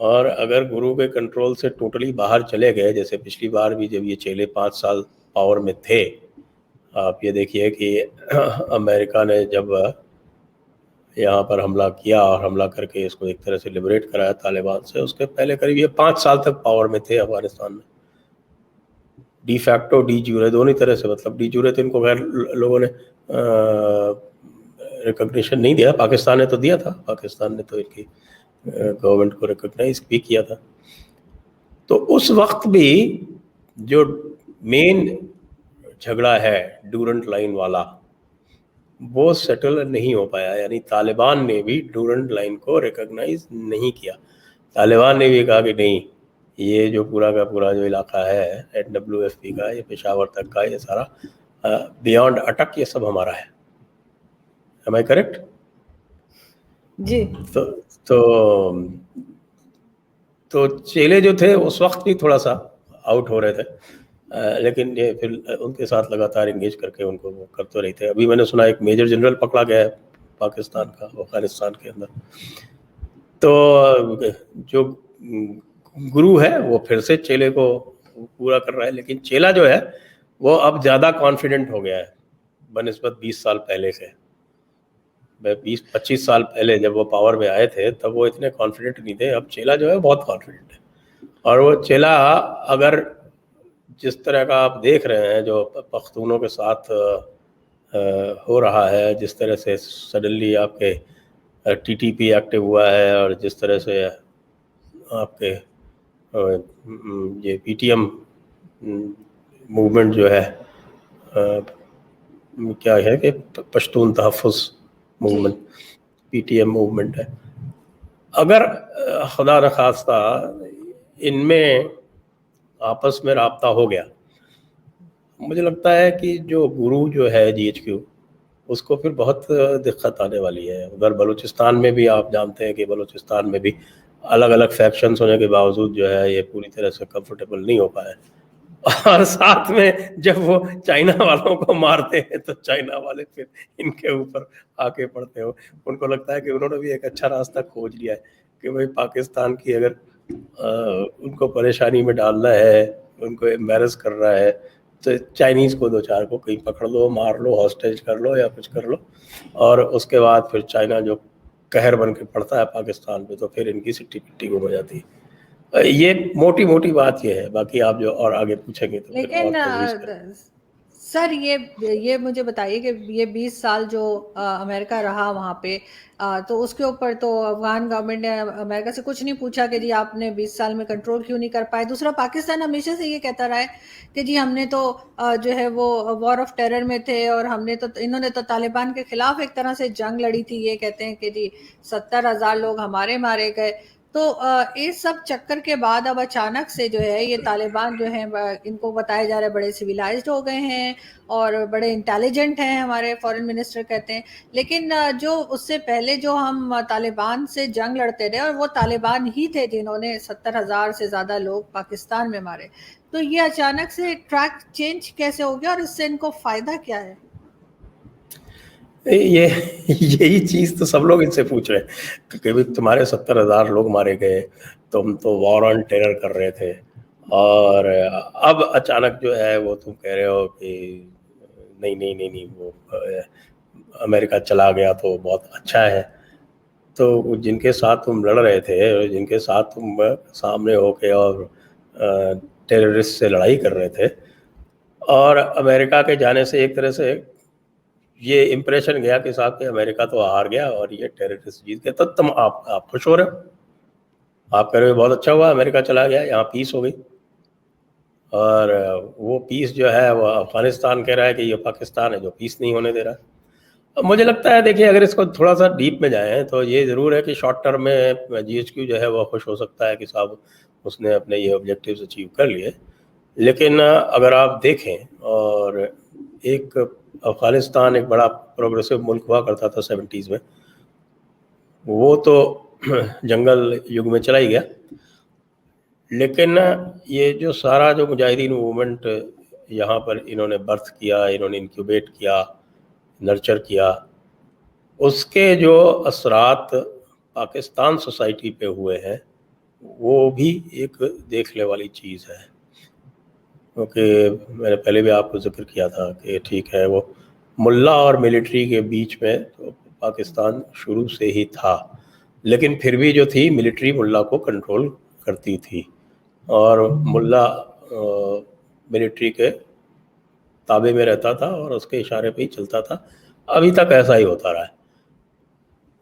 اور اگر گرو کے کنٹرول سے ٹوٹلی باہر چلے گئے، جیسے پچھلی بار بھی جب یہ چیلے 5 سال پاور میں تھے، آپ یہ دیکھیے کہ امریکہ نے جب یہاں پر حملہ کیا اور حملہ کر کے اس کو ایک طرح سے لبریٹ کرایا طالبان سے، اس کے پہلے قریب یہ 5 سال تک پاور میں تھے افغانستان میں، ڈی فیکٹو ڈی جیورے دونوں طرح سے. مطلب ڈی جیورے تو ان کو غیر لوگوں نے ریکگنیشن نہیں دیا، پاکستان نے تو دیا تھا، پاکستان نے تو ان کی گورنمنٹ کو ریکگنائز بھی کیا تھا. تو اس وقت بھی جو مین جھگڑا ہے ڈورنٹ لائن والا، وہ سیٹل نہیں ہو پایا. یعنی طالبان نے بھی ڈورنٹ لائن کو ریکگنائز نہیں کیا. طالبان نے بھی کہا کہ نہیں، یہ جو پورا کا پورا جو علاقہ ہے NWFP کا، یہ پشاور تک کا، یہ سارا بیانڈ اٹک، یہ سب ہمارا ہے. Am I correct؟ جی. تو چیلے جو تھے اس وقت بھی تھوڑا سا آؤٹ ہو رہے تھے، لیکن یہ پھر ان کے ساتھ لگاتار انگیج کر کے ان کو وہ کرتے رہے تھے. ابھی میں نے سنا ایک میجر جنرل پکڑا گیا ہے پاکستان کا افغانستان کے اندر. تو جو گرو ہے وہ پھر سے چیلے کو پورا کر رہا ہے، لیکن چیلا جو ہے وہ اب زیادہ کانفیڈنٹ ہو گیا ہے بنسبت 20 سال پہلے سے. 20-25 سال پہلے جب وہ پاور میں آئے تھے تب وہ اتنے کانفیڈنٹ نہیں تھے. اب چیلا جو ہے بہت کانفیڈنٹ ہے. اور وہ چیلا اگر جس طرح کا آپ دیکھ رہے ہیں جو پختونوں کے ساتھ ہو رہا ہے، جس طرح سے سڈنلی آپ کے TTP ایکٹیو ہوا ہے، اور جس طرح سے آپ کے یہ PTM موومنٹ جو ہے، کیا ہے کہ پشتون تحفظ موومنٹ، PTM موومنٹ ہے، اگر خدا نخواستہ ان میں آپس میں رابطہ ہو گیا، مجھے لگتا ہے کہ جو گرو جو ہے GHQ، اس کو پھر بہت دقت آنے والی ہے. ادھر بلوچستان میں بھی آپ جانتے ہیں کہ بلوچستان میں بھی الگ الگ فیکشنز ہونے کے باوجود جو ہے یہ پوری طرح سے کمفرٹیبل نہیں ہو پائے. اور ساتھ میں جب وہ چائنا والوں کو مارتے ہیں تو چائنا والے پھر ان کے اوپر آ کے پڑتے ہو. ان کو لگتا ہے کہ انہوں نے بھی ایک اچھا راستہ کھوج لیا ہے کہ بھائی پاکستان کی اگر ان کو پریشانی میں ڈالنا ہے، ان کو ایمبیرس کر رہا ہے، تو چائنیز کو دو چار کو کہیں پکڑ لو، مار لو، ہاسٹیج کر لو یا کچھ کر لو، اور اس کے بعد پھر چائنا جو قہر بن کے پڑتا ہے پاکستان پہ تو پھر ان کی سٹی پٹی گم ہو جاتی ہے. یہ موٹی موٹی بات یہ ہے، باقی آپ جو اور آگے پوچھیں گے تو پھر اور لیکن تجویز کریں. سر یہ مجھے بتائیے کہ یہ 20 سال جو امریکہ رہا وہاں پہ، تو اس کے اوپر تو افغان گورنمنٹ نے امریکہ سے کچھ نہیں پوچھا کہ جی آپ نے 20 سال میں کنٹرول کیوں نہیں کر پائے. دوسرا، پاکستان ہمیشہ سے یہ کہتا رہا ہے کہ جی ہم نے تو جو ہے وہ وار آف ٹیرر میں تھے، اور انہوں نے تو طالبان کے خلاف ایک طرح سے جنگ لڑی تھی. یہ کہتے ہیں کہ جی 70,000 لوگ ہمارے مارے گئے. تو اس سب چکر کے بعد اب اچانک سے جو ہے یہ طالبان جو ہیں ان کو بتایا جا رہا ہے بڑے سویلائزڈ ہو گئے ہیں اور بڑے انٹیلیجنٹ ہیں، ہمارے فارن منسٹر کہتے ہیں. لیکن جو اس سے پہلے جو ہم طالبان سے جنگ لڑتے رہے، اور وہ طالبان ہی تھے جنہوں نے 70,000 سے زیادہ لوگ پاکستان میں مارے. تو یہ اچانک سے ٹریک چینج کیسے ہو گیا، اور اس سے ان کو فائدہ کیا ہے؟ یہی چیز تو سب لوگ ان سے پوچھ رہے ہیں کہ تمہارے 70,000 لوگ مارے گئے، تم تو وار آن ٹیرر کر رہے تھے، اور اب اچانک جو ہے وہ تم کہہ رہے ہو کہ نہیں وہ امریکہ چلا گیا تو بہت اچھا ہے. تو جن کے ساتھ تم لڑ رہے تھے، جن کے ساتھ تم سامنے ہو کے اور ٹیررسٹ سے لڑائی کر رہے تھے، اور امریکہ کے جانے سے ایک طرح سے یہ امپریشن گیا کہ صاحب کہ امریکہ تو ہار گیا اور یہ ٹیررسٹ جیت گئے، تو تم آپ خوش ہو رہے ہو، آپ کہہ رہے ہو بہت اچھا ہوا امریکہ چلا گیا، یہاں پیس ہو گئی. اور وہ پیس جو ہے وہ افغانستان کہہ رہا ہے کہ یہ پاکستان ہے جو پیس نہیں ہونے دے رہا. مجھے لگتا ہے دیکھیے اگر اس کو تھوڑا سا ڈیپ میں جائیں تو یہ ضرور ہے کہ شارٹ ٹرم میں GHQ جو ہے وہ خوش ہو سکتا ہے کہ صاحب اس نے اپنے یہ آبجیکٹیوز اچیو کر لیے. لیکن اگر آپ دیکھیں، اور ایک افغانستان ایک بڑا پروگریسو ملک ہوا کرتا تھا 70s میں، وہ تو جنگل یگ میں چلا ہی گیا. لیکن یہ جو سارا جو مجاہدین موومنٹ یہاں پر انہوں نے برتھ کیا، انہوں نے انکیوبیٹ کیا، نرچر کیا، اس کے جو اثرات پاکستان سوسائٹی پہ ہوئے ہیں وہ بھی ایک دیکھنے والی چیز ہے، کیونکہ میں نے پہلے بھی آپ کو ذکر کیا تھا کہ ٹھیک ہے وہ ملا اور ملٹری کے بیچ میں تو پاکستان شروع سے ہی تھا، لیکن پھر بھی جو تھی ملٹری ملا کو کنٹرول کرتی تھی اور ملا ملٹری کے تابع میں رہتا تھا اور اس کے اشارے پہ ہی چلتا تھا. ابھی تک ایسا ہی ہوتا رہا ہے.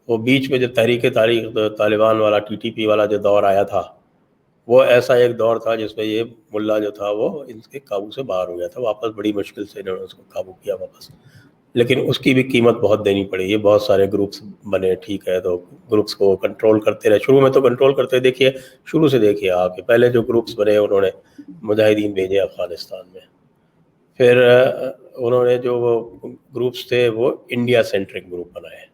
وہ بیچ میں جو تحریک طالبان والا TTP والا جو دور آیا تھا، وہ ایسا ایک دور تھا جس میں یہ ملا جو تھا وہ ان کے قابو سے باہر ہو گیا تھا واپس. بڑی مشکل سے انہوں نے اس کو قابو کیا واپس، لیکن اس کی بھی قیمت بہت دینی پڑی. یہ بہت سارے گروپس بنے، ٹھیک ہے، تو گروپس کو کنٹرول کرتے رہے. شروع میں تو کنٹرول کرتے، دیکھیے شروع سے دیکھیے آپ کے پہلے جو گروپس بنے انہوں نے مجاہدین بھیجے افغانستان میں. پھر انہوں نے جو وہ گروپس تھے وہ انڈیا سینٹرک گروپ بنائے،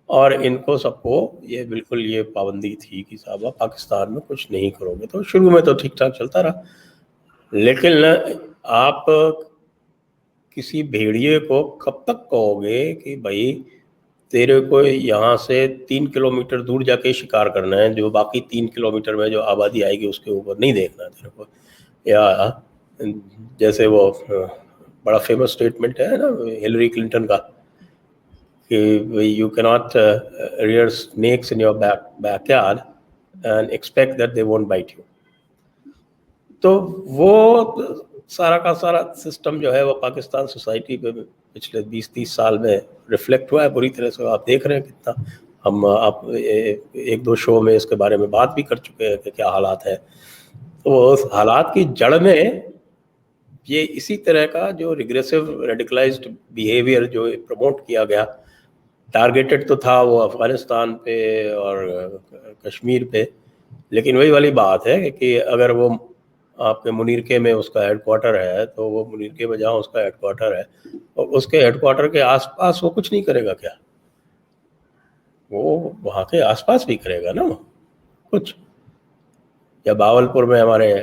اور ان کو سب کو یہ بالکل یہ پابندی تھی کہ صاحب پاکستان میں کچھ نہیں کرو گے. تو شروع میں تو ٹھیک ٹھاک چلتا رہا، لیکن آپ کسی بھیڑیے کو کب تک کہو گے کہ بھائی تیرے کو یہاں سے 3 کلومیٹر دور جا کے شکار کرنا ہے، جو باقی 3 کلومیٹر میں جو آبادی آئے گی اس کے اوپر نہیں دیکھنا تیرے کو. یا جیسے وہ بڑا فیمس اسٹیٹمنٹ ہے نا ہلری کلنٹن کا کہ you can not rear snakes in your back yard and expect that they won't bite you. تو وہ سارا کا سارا سسٹم جو ہے وہ پاکستان سوسائٹی پہ پچھلے 20-30 سال میں ریفلیکٹ ہوا ہے بری طرح سے. آپ دیکھ رہے ہیں کتنا ہم آپ 1-2 شو میں اس کے بارے میں بات بھی کر چکے ہیں کہ کیا حالات ہے. تو اس حالات کی جڑ میں یہ اسی طرح کا جو ریگریسو ریڈیکلائزڈ بیہیویئر جو پروموٹ کیا گیا، ٹارگیٹڈ تو تھا وہ افغانستان پہ اور کشمیر پہ، لیکن وہی والی بات ہے کہ اگر وہ آپ کے منیرکے میں اس کا ہیڈ کوارٹر ہے تو وہ منیرکے میں جہاں اس کا ہیڈ کوارٹر ہے اور اس کے ہیڈ کوارٹر کے آس پاس وہ کچھ نہیں کرے گا کیا؟ وہ وہاں کے آس پاس بھی کرے گا نا کچھ. یا باولپور میں ہمارے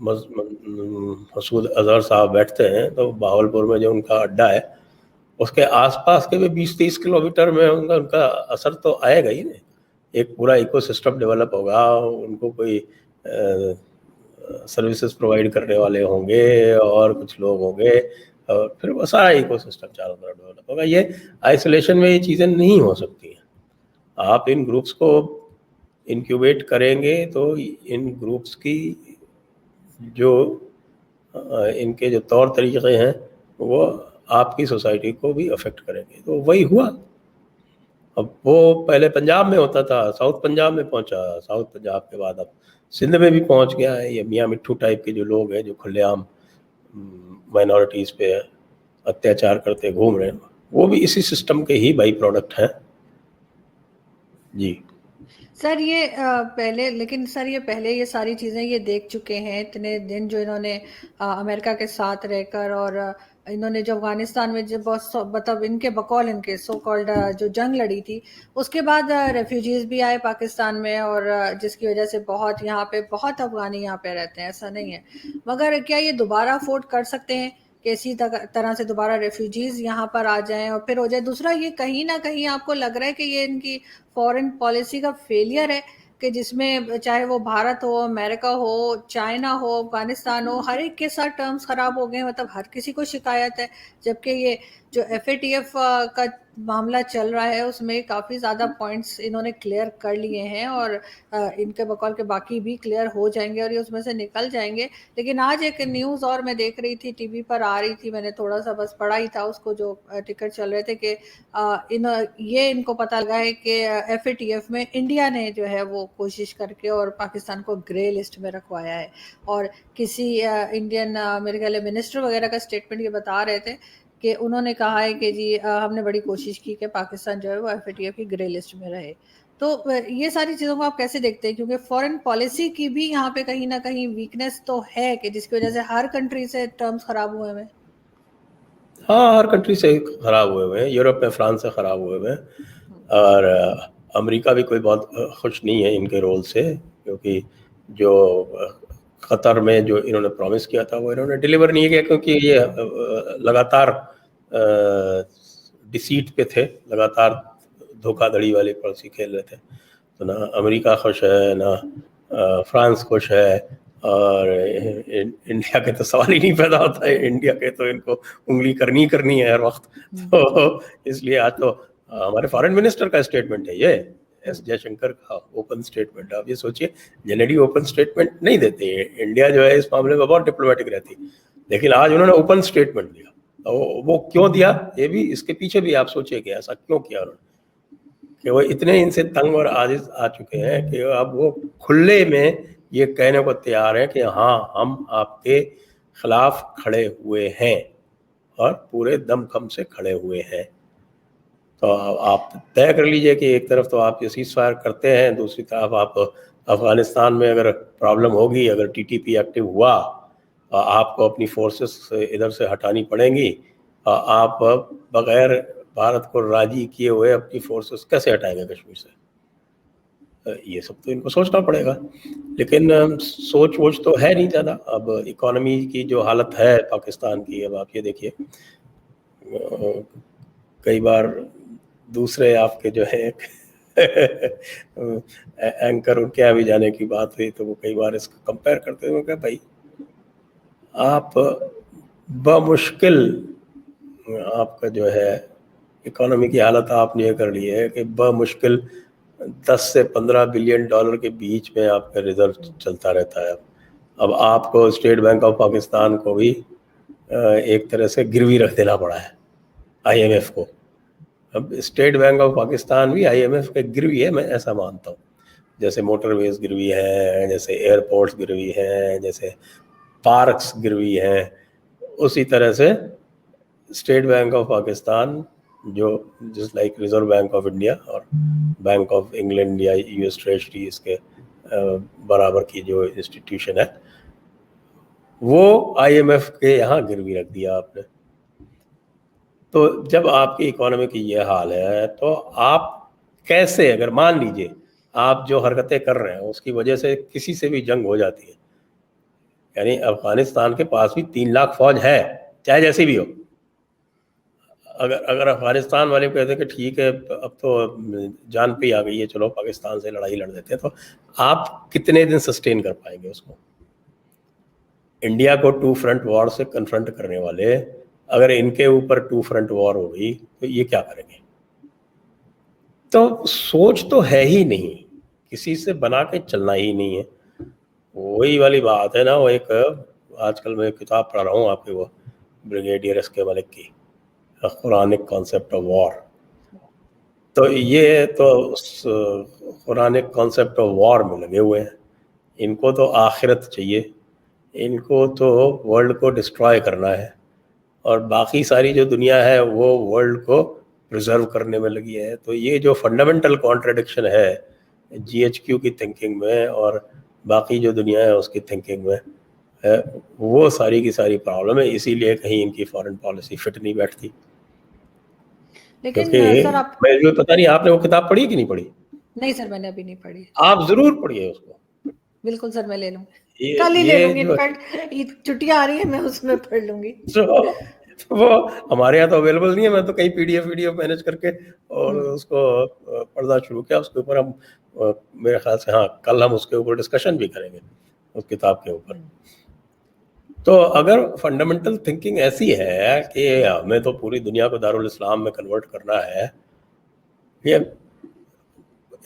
مسعود اظہر صاحب بیٹھتے ہیں تو باولپور میں جو ان کا اڈا ہے اس کے آس پاس کے بھی 20-30 کلومیٹر میں ان کا اثر تو آئے گا ہی نہیں. ایک پورا ایکو سسٹم ڈیولپ ہوگا، ان کو کوئی سروسز پرووائڈ کرنے والے ہوں گے اور کچھ لوگ ہوں گے، اور پھر وہ سارا ایکو سسٹم چاروں طرف ڈیولپ ہوگا. یہ آئسولیشن میں یہ چیزیں نہیں ہو سکتی ہیں. آپ ان گروپس کو انکیوبیٹ کریں گے تو ان گروپس کی جو ان کے جو طور طریقے ہیں وہ آپ کی سوسائٹی کو بھی افیکٹ کریں گے. تو وہی ہوا. اب وہ پہلے پنجاب میں ہوتا تھا، ساؤتھ پنجاب میں پہنچا، ساؤتھ پنجاب کے بعد اب سندھ میں بھی پہنچ گیا ہے. یہ میاں مٹھو ٹائپ کے جو لوگ ہیں جو کھلے عام مائنورٹیز پہ اتیاچار کرتے گھوم رہے ہیں، وہ بھی اسی سسٹم کے ہی بائی پروڈکٹ ہیں. جی سر یہ پہلے، لیکن سر یہ پہلے یہ ساری چیزیں یہ دیکھ چکے ہیں اتنے دن جو انہوں نے امریکہ کے ساتھ رہ کر، اور انہوں نے جو افغانستان میں جب مطلب ان کے بقول ان کے سو کالڈ جو جنگ لڑی تھی، اس کے بعد ریفیوجیز بھی آئے پاکستان میں، اور جس کی وجہ سے بہت یہاں پہ بہت افغانی یہاں پہ رہتے ہیں، ایسا نہیں ہے. مگر کیا یہ دوبارہ افورڈ کر سکتے ہیں کہ اسی طرح سے دوبارہ ریفیوجیز یہاں پر آ جائیں اور پھر ہو جائے؟ دوسرا یہ کہیں نہ کہیں آپ کو لگ رہا ہے کہ یہ ان کی فورن پالیسی کا فیلئر ہے، کہ جس میں چاہے وہ بھارت ہو، امریکہ ہو، چائنا ہو، افغانستان ہو، ہر ایک کے ساتھ ٹرمز خراب ہو گئے. مطلب ہر کسی کو شکایت ہے، جبکہ یہ جو FATF کا معاملہ چل رہا ہے اس میں کافی زیادہ پوائنٹس انہوں نے کلیئر کر لیے ہیں، اور ان کے بقول کے باقی بھی کلیئر ہو جائیں گے اور یہ اس میں سے نکل جائیں گے. لیکن آج ایک نیوز اور میں دیکھ رہی تھی، TV پر آ رہی تھی، میں نے تھوڑا سا بس پڑھا ہی تھا اس کو، جو ٹکٹ چل رہے تھے، کہ یہ ان کو پتہ لگا ہے کہ FATF میں انڈیا نے جو ہے وہ کوشش کر کے اور پاکستان کو گرے لسٹ میں رکھوایا ہے. اور کسی انڈین میرے خیال منسٹر وغیرہ کا اسٹیٹمنٹ یہ بتا رہے تھے کہ انہوں نے کہا ہے کہ جی ہم نے بڑی کوشش کی کہ پاکستان جو ہے وہ FATF کی گرے لسٹ میں رہے. تو یہ ساری چیزوں کو آپ کیسے دیکھتے ہیں؟ کیونکہ فورن پالیسی کی بھی یہاں پہ کہیں نہ کہیں ویکنس تو ہے، کہ جس کی وجہ سے ہر کنٹری سے ٹرمز خراب ہوئے ہوئے. ہاں، ہر کنٹری سے خراب ہوئے ہیں. یورپ میں فرانس سے خراب ہوئے ہیں، اور امریکہ بھی کوئی بہت خوش نہیں ہے ان کے رول سے، کیونکہ جو قطر میں جو انہوں نے پرومس کیا تھا وہ انہوں نے ڈیلیور نہیں کیا، کیونکہ یہ لگاتار ڈیسیٹ پہ تھے، لگاتار دھوکہ دھڑی والی پالیسی کھیل رہے تھے. تو نہ امریکہ خوش ہے، نہ فرانس خوش ہے, اور انڈیا کے تو سوال ہی نہیں پیدا ہوتا ہے, انڈیا کے تو ان کو انگلی کرنی ہے ہر وقت. تو اس لیے آج تو ہمارے فارن منسٹر کا اسٹیٹمنٹ ہے یہ, ایس جے شنکر کا اوپن اسٹیٹمنٹ. آپ یہ سوچیے جنرلی اوپن اسٹیٹمنٹ نہیں دیتے, انڈیا جو ہے اس معاملے میں بہت ڈپلومیٹک رہتی, لیکن آج انہوں نے اوپن اسٹیٹمنٹ دیا. وہ کیوں دیا, یہ بھی اس کے پیچھے بھی آپ سوچیں کہ ایسا کیوں کیا انہوں نے, کہ وہ اتنے ان سے تنگ اور عاجز آ چکے ہیں کہ اب وہ کھلے میں یہ کہنے کو تیار ہیں کہ ہاں ہم آپ کے خلاف کھڑے ہوئے ہیں, اور پورے دم خم سے کھڑے ہوئے ہیں. تو آپ طے کر لیجئے کہ ایک طرف تو آپ یہ سیز فائر کرتے ہیں, دوسری طرف آپ افغانستان میں اگر پرابلم ہوگی, اگر ٹی ٹی پی ایکٹیو ہوا, آپ کو اپنی فورسز ادھر سے ہٹانی پڑیں گی, آپ بغیر بھارت کو راضی کیے ہوئے اپنی فورسز کیسے ہٹائیں گے کشمیر سے؟ یہ سب تو ان کو سوچنا پڑے گا. لیکن سوچ ووچ تو ہے نہیں زیادہ. اب اکانومی کی جو حالت ہے پاکستان کی, اب آپ یہ دیکھیے کئی بار دوسرے آپ کے جو ہے اینکر ان کے یہاں بھی جانے کی بات ہوئی تو وہ کئی بار اس کو کمپیئر کرتے ہوئے کہ بھائی آپ بمشکل آپ کا جو ہے اکانومی کی حالت آپ نے یہ کر لی ہے کہ بمشکل 10 سے 15 بلین ڈالر کے بیچ میں آپ کا ریزرو چلتا رہتا ہے. اب آپ کو اسٹیٹ بینک آف پاکستان کو بھی ایک طرح سے گروی رکھ دینا پڑا ہے آئی ایم ایف کو. اب اسٹیٹ بینک آف پاکستان بھی آئی ایم ایف کا گروی ہے, میں ایسا مانتا ہوں. جیسے موٹر ویز گروی ہیں, جیسے ایئرپورٹس گروی ہیں, جیسے پارکس گروی ہیں, اسی طرح سے اسٹیٹ بینک آف پاکستان جو جس like reserve bank of India اور بینک آف انگلینڈ یا یو ایس ٹریجری اس کے برابر کی جو انسٹیٹیوشن ہے, وہ آئی ایم ایف کے یہاں گروی رکھ دیا آپ نے. تو جب آپ کی اکانومی کی یہ حال ہے تو آپ کیسے, اگر مان لیجئے آپ جو حرکتیں کر رہے ہیں اس کی وجہ سے کسی سے بھی جنگ ہو جاتی ہے, یعنی افغانستان کے پاس بھی 3 لاکھ فوج ہے چاہے جیسی بھی ہو, اگر افغانستان والے کہتے ہیں کہ ٹھیک ہے اب تو جان پہ آ گئی ہے, چلو پاکستان سے لڑائی لڑ دیتے ہیں, تو آپ کتنے دن سسٹین کر پائیں گے اس کو؟ انڈیا کو 2 فرنٹ وار سے کنفرنٹ کرنے والے اگر ان کے اوپر 2 فرنٹ وار ہو گئی تو یہ کیا کریں گے؟ تو سوچ تو ہے ہی نہیں, کسی سے بنا کے چلنا ہی نہیں ہے. وہی والی بات ہے نا, وہ ایک آج کل میں کتاب پڑھ رہا ہوں آپ کے, وہ بریگیڈیئر ایس کے ملک کی قرآنک کانسیپٹ آف وار. تو یہ تو اس قرآنک کانسیپٹ آف وار میں لگے ہوئے ہیں. ان کو تو آخرت چاہیے, ان کو تو ورلڈ کو ڈسٹرائے کرنا ہے, اور باقی ساری جو دنیا ہے وہ ورلڈ کو پرزرو کرنے میں لگی ہے. تو یہ جو فنڈامنٹل کانٹرڈکشن ہے جی ایچ کیو کی تھنکنگ میں اور باقی جو دنیا ہے اس کی تھنکنگ میں, وہ ساری کی ساری پرابلم ہے. اسی لیے کہیں ان کی فارن پالیسی فٹ نہیں بیٹھتی. لیکن کیونکہ سر آپ, میں جو پتہ نہیں آپ نے وہ کتاب پڑھی کہ نہیں پڑھی؟ نہیں سر میں نے ابھی نہیں پڑھی. آپ ضرور پڑھیے اس کو. بالکل سر میں لے لوں گی, کل ہی لے لوں گی, انفیکٹ چھٹیاں آ رہی ہیں میں اس میں پڑھ لوں گی. وہ ہمارے یہاں تو اویلیبل نہیں ہے, میں تو کئی پی ڈی ایف مینیج کر کے اور اس کو پڑھنا شروع کیا. اس کے اوپر ہم میرے خیال سے ہاں کل ہم اس کے اوپر ڈسکشن بھی کریں گے اس کتاب کے اوپر. تو اگر فنڈامنٹل تھنکنگ ایسی ہے کہ ہمیں تو پوری دنیا کو دارالاسلام میں کنورٹ کرنا ہے, یہ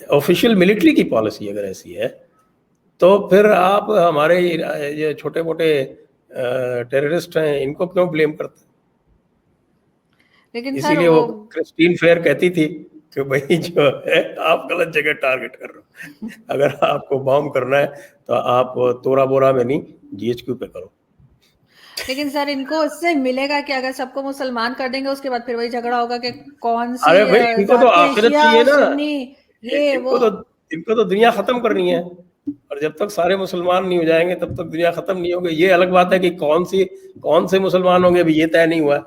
آفیشیل ملٹری کی پالیسی اگر ایسی ہے, تو پھر آپ ہمارے یہ چھوٹے موٹے ٹیررسٹ ہیں ان کو کیوں بلیم کرتے ہیں؟ لیکن اسی سر لیے وہ کرسٹین فیئر کہتی تھی کہ بھائی جو ہے آپ غلط جگہ ٹارگٹ کر رہے ہو, اگر آپ کو بام کرنا ہے تو آپ تورا بورا میں نہیں جی ایچ کیو پہ کرو. لیکن سر ان کو اس سے ملے گا کہ اگر سب کو مسلمان کر دیں گے اس کے بعد پھر وہی جھگڑا ہوگا کہ کون سی ارے بھائی ان کو تو ذات کے آخرت شیعہ چاہیے نا, سنی یہ وہ. ان کو تو دنیا ختم کرنی ہے, اور جب تک سارے مسلمان نہیں ہو جائیں گے تب تک دنیا ختم نہیں ہوگی. یہ الگ بات ہے کہ کون سے مسلمان ہوں گے ابھی یہ طے نہیں ہوا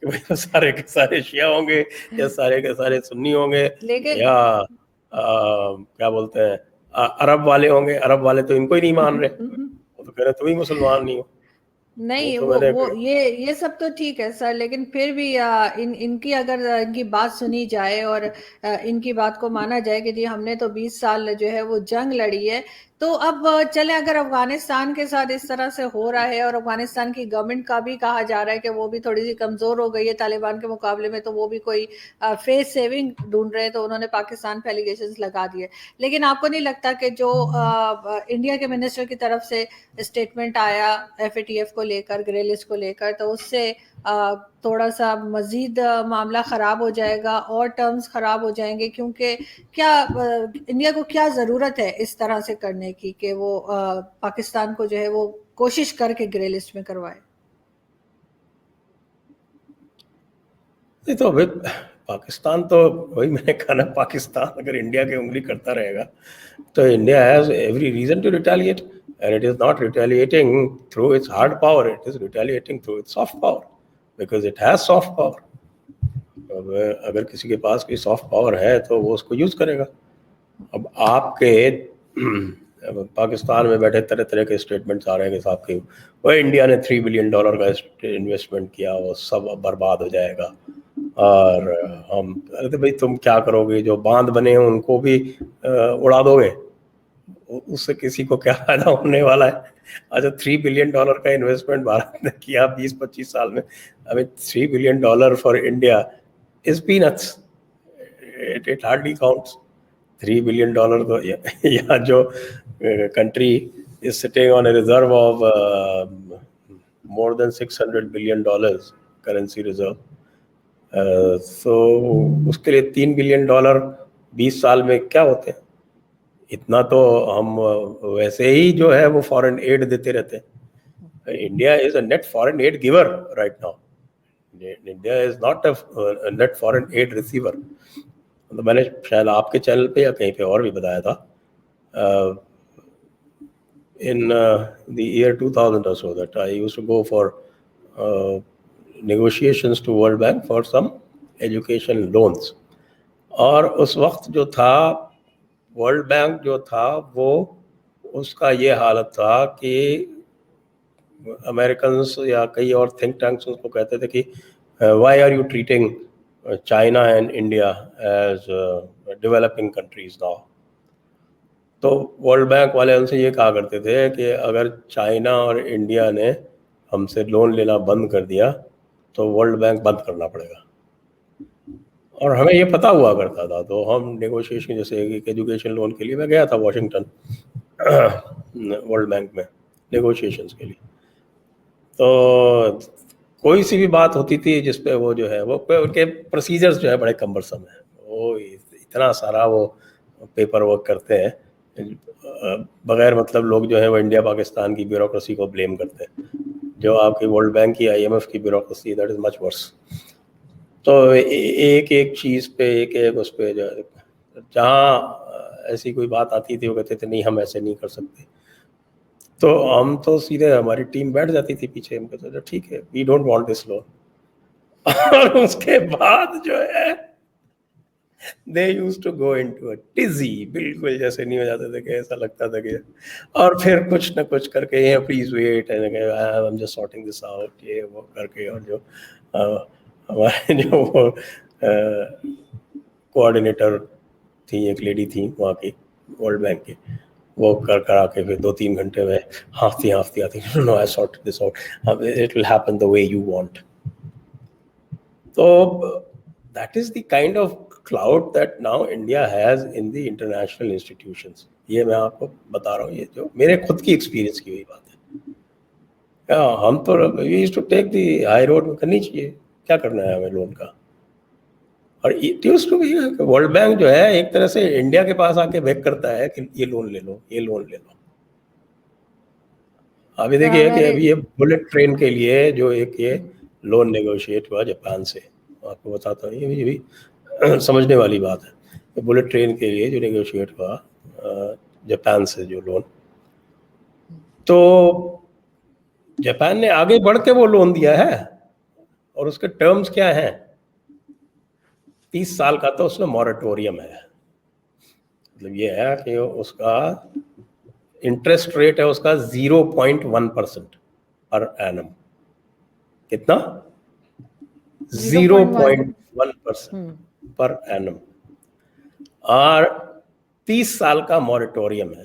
کہ سارے کے سارے شیعہ ہوں گے یا سارے کے سارے سنی ہوں گے, لیکن یا کیا بولتے ہیں عرب والے ہوں گے. عرب والے تو ان کو ہی نہیں مان رہے, وہ تو کہہ رہے تم ہی مسلمان نہیں ہو. نہیں وہ یہ سب تو ٹھیک ہے سر, لیکن پھر بھی ان کی اگر ان کی بات سنی جائے اور ان کی بات کو مانا جائے کہ جی ہم نے تو 20 سال جو ہے وہ جنگ لڑی ہے, تو اب چلیں اگر افغانستان کے ساتھ اس طرح سے ہو رہا ہے اور افغانستان کی گورنمنٹ کا بھی کہا جا رہا ہے کہ وہ بھی تھوڑی سی کمزور ہو گئی ہے طالبان کے مقابلے میں، تو وہ بھی کوئی فیس سیونگ ڈھونڈ رہے ہیں، تو انہوں نے پاکستان پہ ایلیگیشنز لگا دیے. لیکن آپ کو نہیں لگتا کہ جو انڈیا کے منسٹر کی طرف سے اسٹیٹمنٹ آیا ایف اے ٹی ایف کو لے کر، گرے لسٹ کو لے کر، تو اس سے تھوڑا سا مزید معاملہ خراب ہو جائے گا اور ٹرمز خراب ہو جائیں گے؟ کیونکہ کیا انڈیا کو کیا ضرورت ہے اس طرح سے کرنے کی کہ وہ پاکستان کو جو ہے وہ کوشش کر کے گرے لسٹ میں کروائے؟ نہیں تو پاکستان تو وہی میں نے کہا نا، پاکستان اگر انڈیا کی انگلی کرتا رہے گا تو India has every reason to retaliate, and it is not retaliating through its hard power, it is retaliating through its soft power, because it has soft power. اگر کسی کے پاس کوئی سافٹ پاور ہے تو وہ اس کو یوز کرے گا. اب آپ کے پاکستان میں بیٹھے طرح طرح کے اسٹیٹمنٹس آ رہے ہیں کہ صاحب کہ وہ انڈیا نے $3 بلین کا انویسٹمنٹ کیا، وہ سب برباد ہو جائے گا. اور ہم ارے بھائی تم کیا کرو گے؟ جو باندھ بنے ہیں ان کو بھی اڑا دو گے، اس سے کسی کو کیا فائدہ ہونے والا ہے؟ اچھا $3 بلین کا انویسٹمنٹ بھارت نے کیا 20-25 سال میں. ابھی $3 billion for India is peanuts, it hardly counts. $3 billion تو یا جو country is sitting on a reserve of more than $600 billion currency reserve, so اس کے لیے $3 بلین 20 سال میں کیا ہوتے ہیں؟ اتنا تو ہم ویسے ہی جو ہے وہ فارن ایڈ دیتے رہتے ہیں. India is a net foreign aid giver right now, India is not a net foreign aid receiver. میں نے شاید آپ کے چینل پہ یا کہیں پہ اور بھی بتایا تھا in the year 2000 or so that I used to go for negotiations to World Bank for some education loans. اور اس وقت جو تھا ورلڈ بینک جو تھا وہ اس کا یہ حالت تھا کہ امریکنس یا کئی اور تھنک ٹینکس اس کو کہتے تھے کہ why are you treating China and India as developing countries now. تو ورلڈ بینک والے ان سے یہ کہا کرتے تھے کہ اگر چائنا اور انڈیا نے ہم سے لون لینا بند کر دیا تو ورلڈ بینک بند کرنا پڑے گا. اور ہمیں یہ پتہ ہوا کرتا تھا، تو ہم نیگوشیشن جیسے ایک ایجوکیشن لون کے لیے میں گیا تھا واشنگٹن ورلڈ بینک میں نیگوشیشنس کے لیے. تو کوئی سی بھی بات ہوتی تھی جس پہ وہ جو ہے وہ ان کے پروسیجرز جو ہے بڑے کمبرسم ہیں، وہ اتنا سارا وہ پیپر ورک کرتے ہیں بغیر مطلب. لوگ جو ہے وہ انڈیا پاکستان کی بیوروکریسی کو بلیم کرتے ہیں، جو آپ کی ورلڈ بینک کی IMF کی بیوروکریسی دیٹ از مچ ورس. تو ایک ایک چیز پہ ایک اس پہ جو ہے جہاں ایسی کوئی بات آتی تھی وہ کہتے تھے نہیں ہم ایسے نہیں کر سکتے. تو ہم تو سیدھے ہماری ٹیم بیٹھ جاتی تھی پیچھے، ہم کہتے تھے ٹھیک ہے we don't want this loan. اور اس کے بعد جو ہے they used to go into a tizzy، بالکل جیسے نہیں ہو جاتے تھے کہ ایسا لگتا تھا کہ، اور پھر کچھ نہ کچھ کر کے please wait I'm just sorting this out، یہ وہ کر کے. اور جو ہمارے جو کوآرڈینیٹر تھیں، ایک لیڈی تھیں وہاں کی ورلڈ بینک کی، وہ کر آ کے پھر 2-3 گھنٹے میں ہانفتی آتی no I sorted this out، it will happen the way you want. So that is the kind of clout that now India has in the international institutions. یہ میں آپ کو بتا رہا ہوں، یہ جو میرے خود کی ایکسپیرینس کی ہوئی بات ہے. ہم تو we used to take the high road کرنی چاہیے، کیا کرنا ہے ہمیں لون کا. اور it used to be world bank جو ہے ایک طرح سے انڈیا کے پاس آ کے بیک کرتا ہے کہ یہ لون لے لو، یہ لون لے لو. ابھی دیکھیے کہ ابھی یہ بلٹ ٹرین کے لیے جو ایک یہ لون نیگوشیٹ ہوا جاپان سے، آپ کو بتاتا ہوں یہ بھی سمجھنے والی بات ہے. بلٹ ٹرین کے لیے جو نیگوشیٹ ہوا جاپان سے جو لون، تو جاپان نے آگے بڑھ کے وہ لون دیا ہے، اور اس کے ٹرمز کیا ہیں؟ 30 سال کا تو اس میں موریٹوریم ہے. مطلب یہ ہے کہ اس کا انٹرسٹ ریٹ ہے اس کا 0.1% پر اینم. کتنا؟ 0.1% پر اینم. اور 30 سال کا موریٹوریم ہے.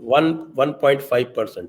1.5%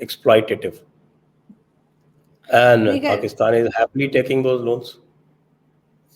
exploitative, and Pakistan is happily taking those loans.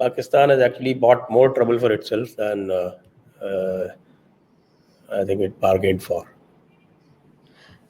Pakistan has actually bought more trouble for itself than I think it bargained for.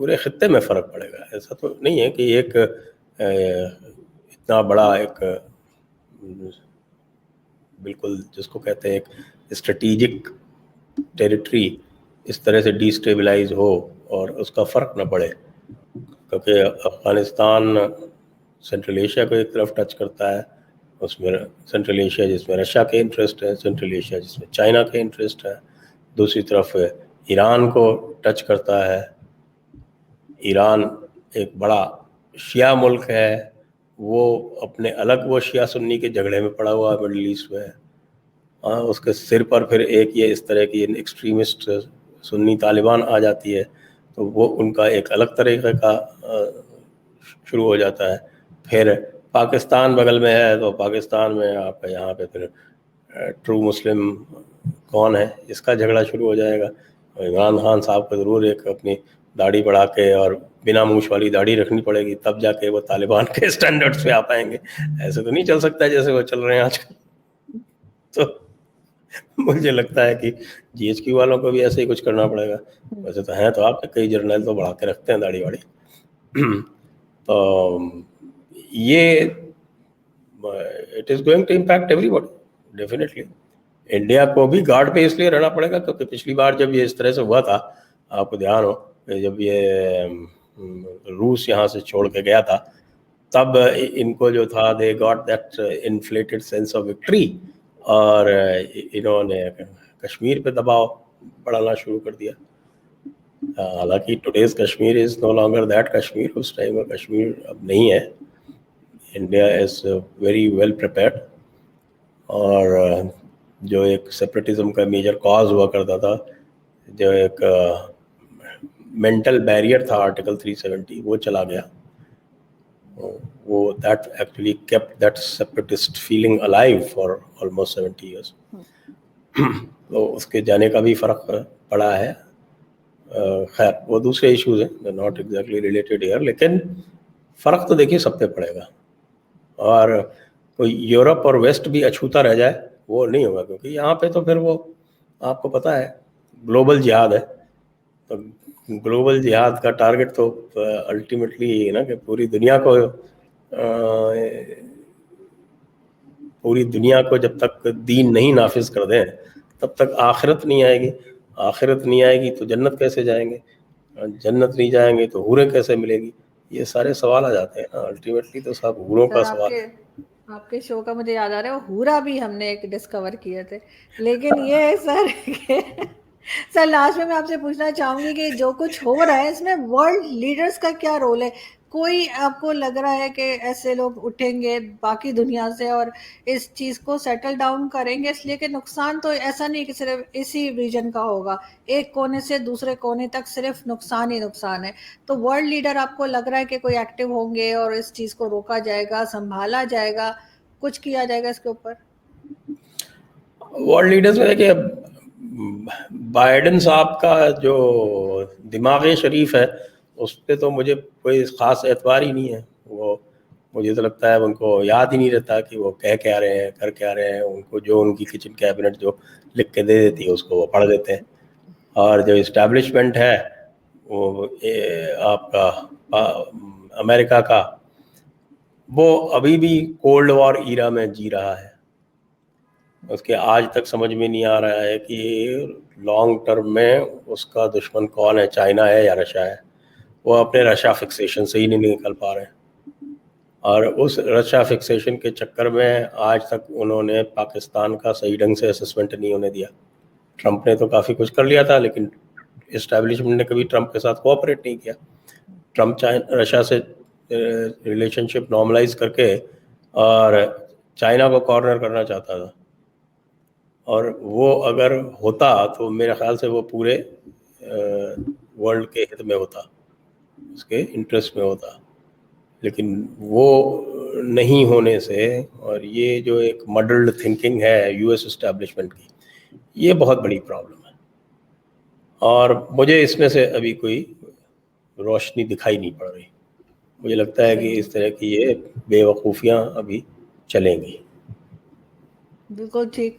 پورے خطے میں فرق پڑے گا. ایسا تو نہیں ہے کہ ایک اتنا بڑا ایک بالکل جس کو کہتے ہیں ایک اسٹریٹجک ٹیریٹری اس طرح سے ڈی اسٹیبلائز ہو اور اس کا فرق نہ پڑے. کیونکہ افغانستان سینٹرل ایشیا کو ایک طرف ٹچ کرتا ہے, اس میں سینٹرل ایشیا جس میں رشیا کے انٹرسٹ ہے, سینٹرل ایشیا جس میں چائنا کے انٹرسٹ ہے, دوسری طرف ایران کو ٹچ کرتا ہے. ایران ایک بڑا شیعہ ملک ہے, وہ اپنے الگ وہ شیعہ سنی کے جھگڑے میں پڑا ہوا ہے مڈل ایسٹ میں. اس کے سر پر پھر ایک یہ اس طرح کی ایکسٹریمسٹ سنی طالبان آ جاتی ہے, تو وہ ان کا ایک الگ طریقے کا شروع ہو جاتا ہے. پھر پاکستان بغل میں ہے, تو پاکستان میں آپ یہاں پہ پھر ٹرو مسلم کون ہے اس کا جھگڑا شروع ہو جائے گا. عمران خان صاحب کو ضرور ایک اپنی داڑھی بڑھا کے اور بنا مونچھ والی داڑھی رکھنی پڑے گی, تب جا کے وہ طالبان کے اسٹینڈرڈس پہ آ پائیں گے. ایسے تو نہیں چل سکتا جیسے وہ چل رہے ہیں آج کل. تو مجھے لگتا ہے کہ جی ایچ کیو والوں کو بھی ایسے ہی کچھ کرنا پڑے گا. ویسے تو ہیں تو آپ کے کئی جرنیل تو بڑھا کے رکھتے ہیں داڑھی واڑی. تو یہ it is going to impact every body definitely. India کو بھی گارڈ پہ اس لیے رہنا پڑے گا کیونکہ پچھلی بار جب یہ اس طرح سے ہوا تھا, آپ کو دھیان ہو کہ جب یہ روس یہاں سے چھوڑ کے گیا تھا, تب ان کو جو تھا they got that inflated sense of victory, اور انہوں نے کشمیر پہ دباؤ بڑھانا شروع کر دیا. حالانکہ today's Kashmir is no longer that Kashmir, اس ٹائم کا کشمیر اب نہیں ہے. India is very well prepared, اور جو ایک سیپریٹزم کا میجر کاز ہوا کرتا تھا, جو ایک مینٹل بیریئر تھا آرٹیکل 370, وہ چلا گیا. وہ that actually kept that separatist feeling alive for almost 70 years. تو اس کے جانے کا بھی فرق پڑا ہے. خیر وہ دوسرے ایشوز ہیں, ناٹ ایگزیکٹلی ریلیٹڈ ہیئر, لیکن فرق تو دیکھیے سب پہ پڑے گا. اور کوئی یورپ اور ویسٹ بھی اچھوتا رہ جائے وہ نہیں ہوگا, کیونکہ یہاں پہ تو پھر وہ آپ کو پتہ ہے گلوبل جہاد ہے. تو گلوبل جہاد کا ٹارگٹ تو الٹیمیٹلی یہ ہے نا کہ پوری دنیا کو جب تک دین نہیں نافذ کر دیں تب تک آخرت نہیں آئے گی. آخرت نہیں آئے گی تو جنت کیسے جائیں گے, جنت نہیں جائیں گے تو حوریں کیسے ملے گی. یہ سارے سوال آ جاتے ہیں نا, الٹیمیٹلی تو سب حوروں کا سوال ہے. آپ کے شو کا مجھے یاد آ رہا ہے, وہ ہورا بھی ہم نے ایک ڈسکور کیے تھے. لیکن یہ ہے سر لاسٹ میں آپ سے پوچھنا چاہوں گی کہ جو کچھ ہو رہا ہے اس میں ورلڈ لیڈرز کا کیا رول ہے؟ کوئی آپ کو لگ رہا ہے کہ ایسے لوگ اٹھیں گے باقی دنیا سے اور اس چیز کو سیٹل ڈاؤن کریں گے؟ اس لیے کہ نقصان تو ایسا نہیں کہ صرف اسی ریجن کا ہوگا, ایک کونے سے دوسرے کونے تک صرف نقصان ہی نقصان ہے. تو ورلڈ لیڈر آپ کو لگ رہا ہے کہ کوئی ایکٹیو ہوں گے اور اس چیز کو روکا جائے گا, سنبھالا جائے گا, کچھ کیا جائے گا اس کے اوپر؟ ورلڈ لیڈرز میں کہ بائیڈن صاحب کا جو دماغ شریف ہے اس پہ تو مجھے کوئی خاص اعتبار ہی نہیں ہے. وہ مجھے تو لگتا ہے ان کو یاد ہی نہیں رہتا کہ وہ کہہ کیا رہے ہیں, کر کیا رہے ہیں. ان کو جو ان کی کچن کیبنٹ جو لکھ کے دے دیتی ہے اس کو وہ پڑھ دیتے ہیں. اور جو اسٹیبلشمنٹ ہے وہ آپ کا امریکہ کا, وہ ابھی بھی کولڈ وار ایرا میں جی رہا ہے. اس کے آج تک سمجھ میں نہیں آ رہا ہے کہ لانگ ٹرم میں اس کا دشمن کون ہے, چائنا ہے یا رشیا ہے. وہ اپنے رشیا فکسیشن سے ہی نہیں نکل پا رہے ہیں, اور اس رشیا فکسیشن کے چکر میں آج تک انہوں نے پاکستان کا صحیح ڈھنگ سے اسسمنٹ نہیں ہونے دیا. ٹرمپ نے تو کافی کچھ کر لیا تھا, لیکن اسٹیبلشمنٹ نے کبھی ٹرمپ کے ساتھ کوآپریٹ نہیں کیا. ٹرمپ رشیا سے ریلیشن شپ نارملائز کر کے اور چائنا کو کارنر کرنا چاہتا تھا, اور وہ اگر ہوتا تو میرے خیال سے وہ پورے ورلڈ کے ہت میں ہوتا, اس کے انٹرسٹ میں ہوتا. لیکن وہ نہیں ہونے سے, اور یہ جو ایک مڈلڈ تھنکنگ ہے یو ایس اسٹیبلشمنٹ کی, یہ بہت بڑی پرابلم ہے. اور مجھے اس میں سے ابھی کوئی روشنی دکھائی نہیں پڑ رہی. مجھے لگتا ہے کہ اس طرح کی یہ بے وقوفیاں ابھی چلیں گی. بالکل ٹھیک.